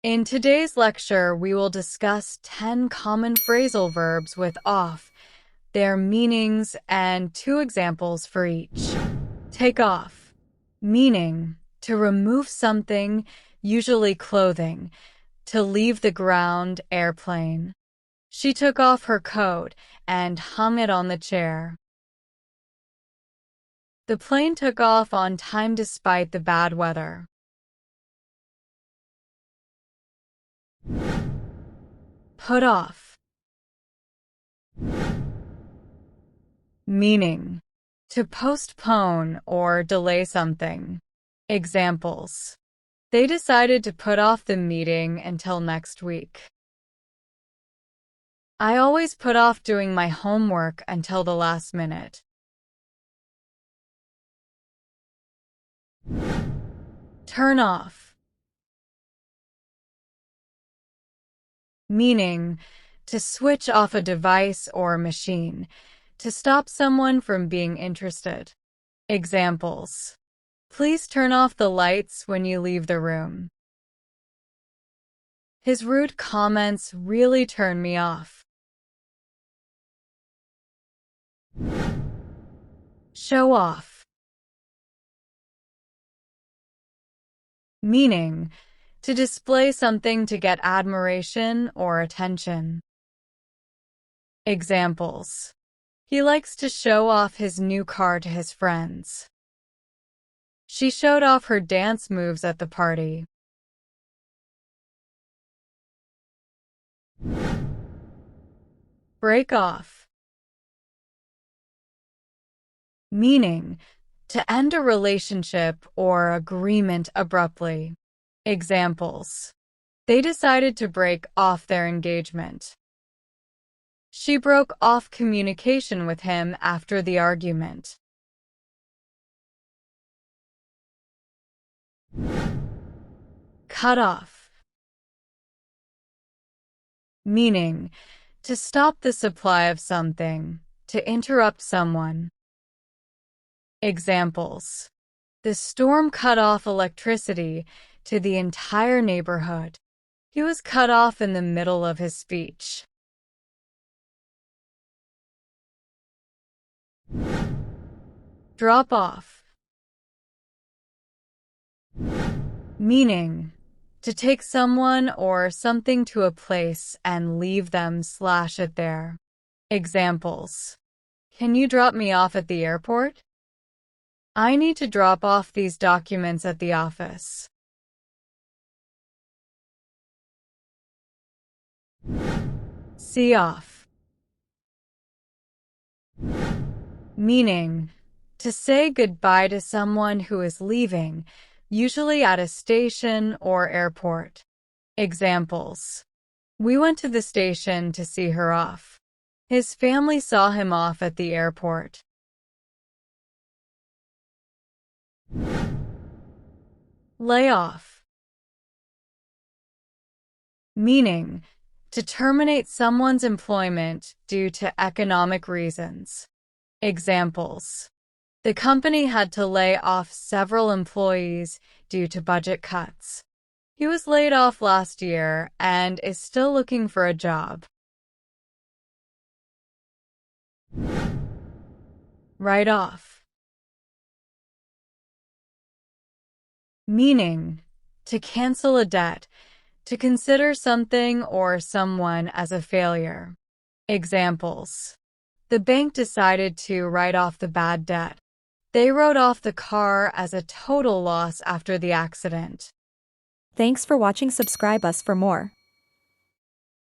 In today's lecture, we will discuss 10 common phrasal verbs with off, their meanings, and 2 examples for each. Take off. Meaning, to remove something, usually clothing, to leave the ground, airplane. She took off her coat and hung it on the chair. The plane took off on time despite the bad weather. Put off. Meaning, to postpone or delay something. Examples. They decided to put off the meeting until next week. I always put off doing my homework until the last minute. Turn off. Meaning, to switch off a device or machine, to stop someone from being interested. Examples. Please turn off the lights when you leave the room. His rude comments really turned me off. Show off. Meaning, to display something to get admiration or attention. Examples. He likes to show off his new car to his friends. She showed off her dance moves at the party. Break off. Meaning, to end a relationship or agreement abruptly. Examples. They decided to break off their engagement. She broke off communication with him after the argument. Cut off. Meaning, to stop the supply of something, to interrupt someone. Examples. The storm cut off electricity to the entire neighborhood. He was cut off in the middle of his speech. Drop off. Meaning, to take someone or something to a place and leave them/it there. Examples. Can you drop me off at the airport? I need to drop off these documents at the office. See off. Meaning, to say goodbye to someone who is leaving, usually at a station or airport. Examples. We went to the station to see her off. His family saw him off at the airport. Layoff. Meaning, to terminate someone's employment due to economic reasons. Examples. The company had to lay off several employees due to budget cuts. He was laid off last year and is still looking for a job. Write off. Meaning, to cancel a debt, to consider something or someone as a failure. Examples. The bank decided to write off the bad debt. They wrote off the car as a total loss after the accident. Thanks for watching. Subscribe us for more.